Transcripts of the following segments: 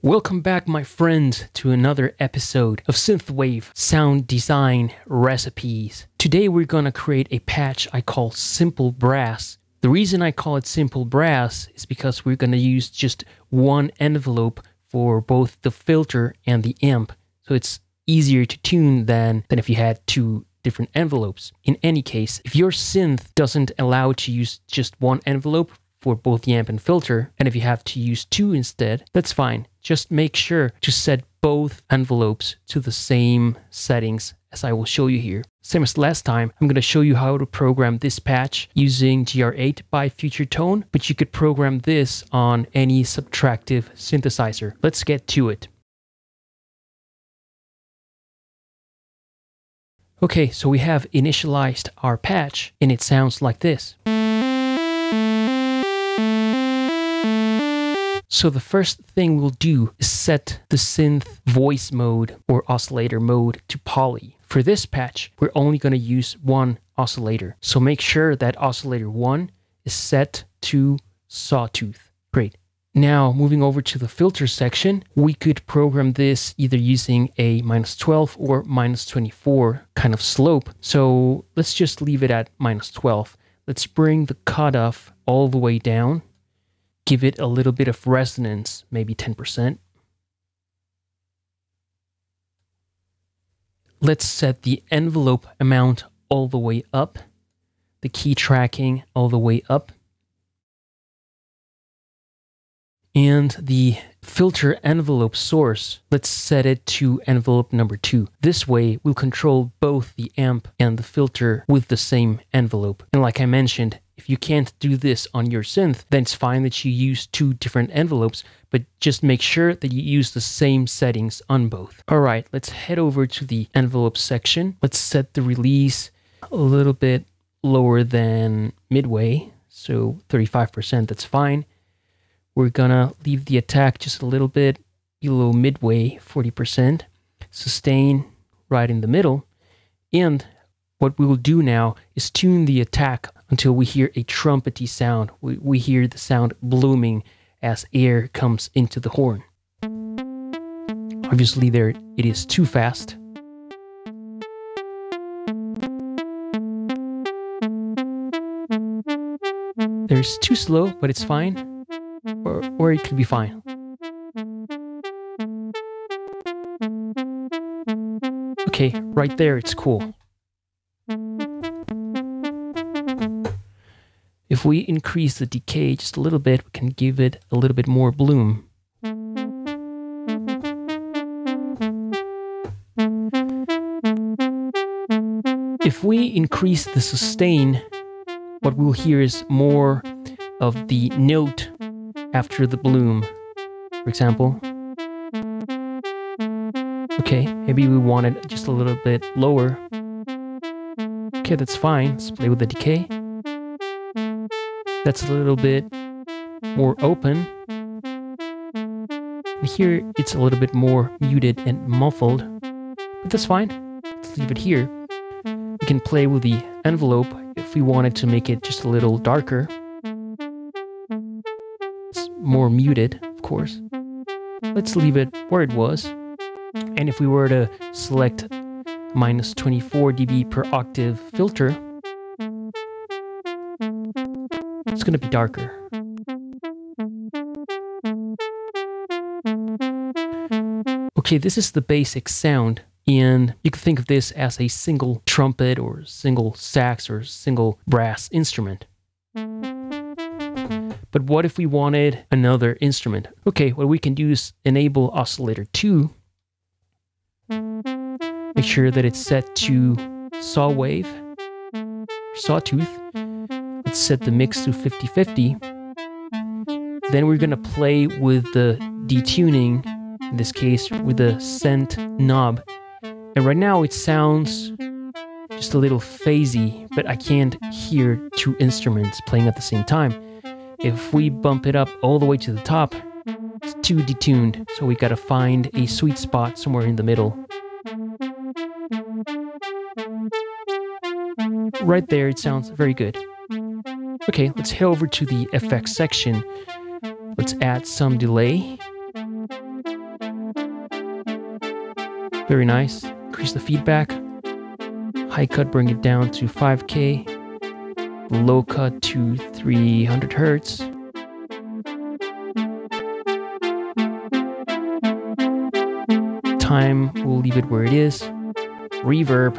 Welcome back, my friends, to another episode of Synthwave Sound Design Recipes. Today we're going to create a patch I call Simple Brass. The reason I call it Simple Brass is because we're going to use just one envelope for both the filter and the amp. So it's easier to tune than if you had two different envelopes. In any case, if your synth doesn't allow you to use just one envelope for both the amp and filter, and if you have to use two instead, that's fine. Just make sure to set both envelopes to the same settings as I will show you here. Same as last time, I'm going to show you how to program this patch using GR8 by Future Tone, but you could program this on any subtractive synthesizer. Let's get to it. Okay, so we have initialized our patch, and it sounds like this. So the first thing we'll do is set the synth voice mode or oscillator mode to poly. For this patch, we're only going to use one oscillator. So make sure that oscillator 1 is set to sawtooth. Great. Now moving over to the filter section, we could program this either using a -12 or -24 kind of slope. So let's just leave it at -12. Let's bring the cutoff all the way down. Give it a little bit of resonance, maybe 10%. Let's set the envelope amount all the way up, the key tracking all the way up, and the filter envelope source, let's set it to envelope number 2. This way, we'll control both the amp and the filter with the same envelope. And like I mentioned, if you can't do this on your synth, then it's fine that you use two different envelopes, but just make sure that you use the same settings on both. All right, let's head over to the envelope section. Let's set the release a little bit lower than midway, so 35%, that's fine. We're gonna leave the attack just a little bit below midway, 40%. Sustain right in the middle. And what we will do now is tune the attack until we hear a trumpety sound. We hear the sound blooming as air comes into the horn. Obviously there it is too fast. There's too slow, but it's fine. Or it could be fine. Okay, right there it's cool. If we increase the decay just a little bit, we can give it a little bit more bloom. If we increase the sustain, what we'll hear is more of the note after the bloom. For example, okay, maybe we want it just a little bit lower. Okay, that's fine. Let's play with the decay. That's a little bit more open. And here it's a little bit more muted and muffled, but that's fine. Let's leave it here. We can play with the envelope if we wanted to make it just a little darker. It's more muted, of course. Let's leave it where it was. And if we were to select -24 dB per octave filter, it's going to be darker. Okay, this is the basic sound, and you can think of this as a single trumpet or single sax or single brass instrument. But what if we wanted another instrument? Okay, what we can do is enable oscillator 2. Make sure that it's set to sawtooth. Let's set the mix to 50-50. Then we're going to play with the detuning, in this case with the scent knob. And right now it sounds just a little phasey, but I can't hear two instruments playing at the same time. If we bump it up all the way to the top, it's too detuned, so we gotta find a sweet spot somewhere in the middle. Right there, it sounds very good. Okay, let's head over to the effects section. Let's add some delay. Very nice. Increase the feedback. High cut, bring it down to 5K. Low cut to 300 Hertz. Time, we'll leave it where it is. Reverb,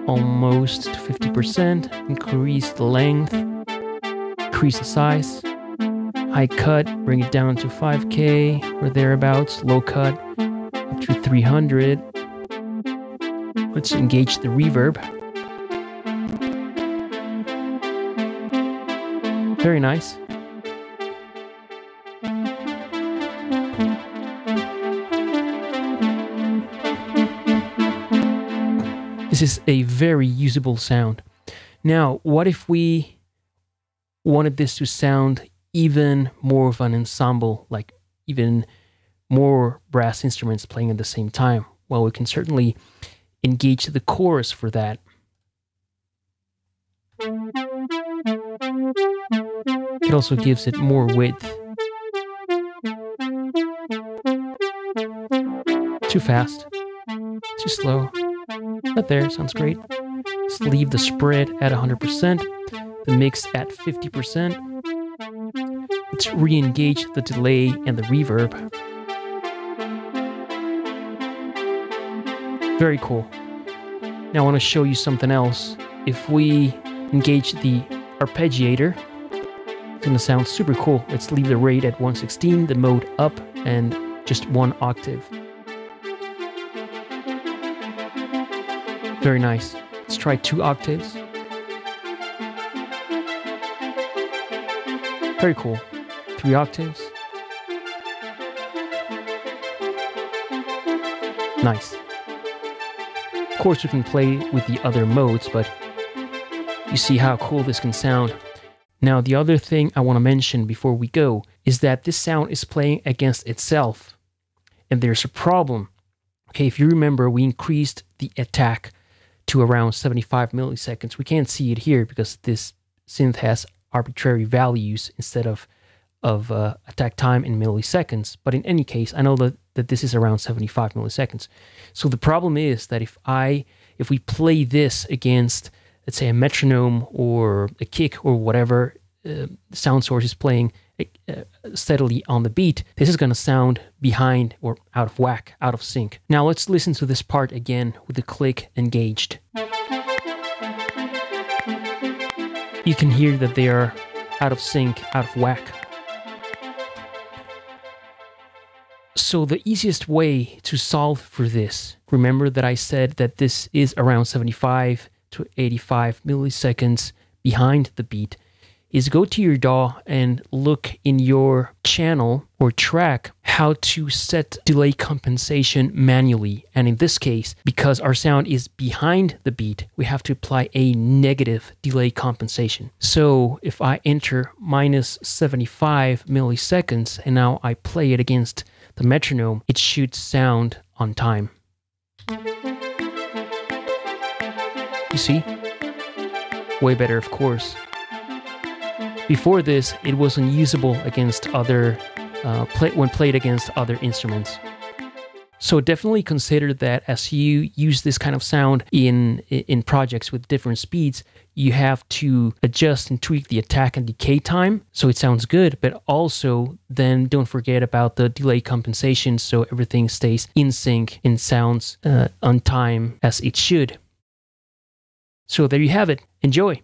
almost to 50%. Increase the length. Increase the size. High cut, bring it down to 5K or thereabouts. Low cut, up to 300. Let's engage the reverb. Very nice. This is a very usable sound. Now, what if we wanted this to sound even more of an ensemble, like even more brass instruments playing at the same time? Well, we can certainly engage the chorus for that. It also gives it more width. Too fast, too slow. But there, sounds great. Let's leave the spread at 100%, the mix at 50%. Let's re-engage the delay and the reverb. Very cool. Now I want to show you something else. If we engage the arpeggiator, it's going to sound super cool. Let's leave the rate at 116, the mode up, and just 1 octave. Very nice. Let's try 2 octaves. Very cool. 3 octaves. Nice. Of course, we can play with the other modes, but you see how cool this can sound. Now, the other thing I want to mention before we go is that this sound is playing against itself. And there's a problem. Okay, if you remember, we increased the attack to around 75 milliseconds. We can't see it here because this synth has arbitrary values instead of attack time in milliseconds. But in any case, I know that this is around 75 milliseconds. So the problem is that if we play this against, let's say, a metronome or a kick or whatever sound source is playing steadily on the beat, this is going to sound behind or out of whack, out of sync. Now let's listen to this part again with the click engaged. You can hear that they are out of sync, out of whack. So the easiest way to solve for this, remember that I said that this is around 75 to 85 milliseconds behind the beat, is go to your DAW and look in your channel or track how to set delay compensation manually. And in this case, because our sound is behind the beat, we have to apply a negative delay compensation. So if I enter minus 75 milliseconds and now I play it against the metronome, it should sound on time. You see? Way better, of course. Before this, it was unusable against other, when played against other instruments. So definitely consider that as you use this kind of sound in projects with different speeds, you have to adjust and tweak the attack and decay time so it sounds good, but also then don't forget about the delay compensation so everything stays in sync and sounds on time as it should. So there you have it. Enjoy!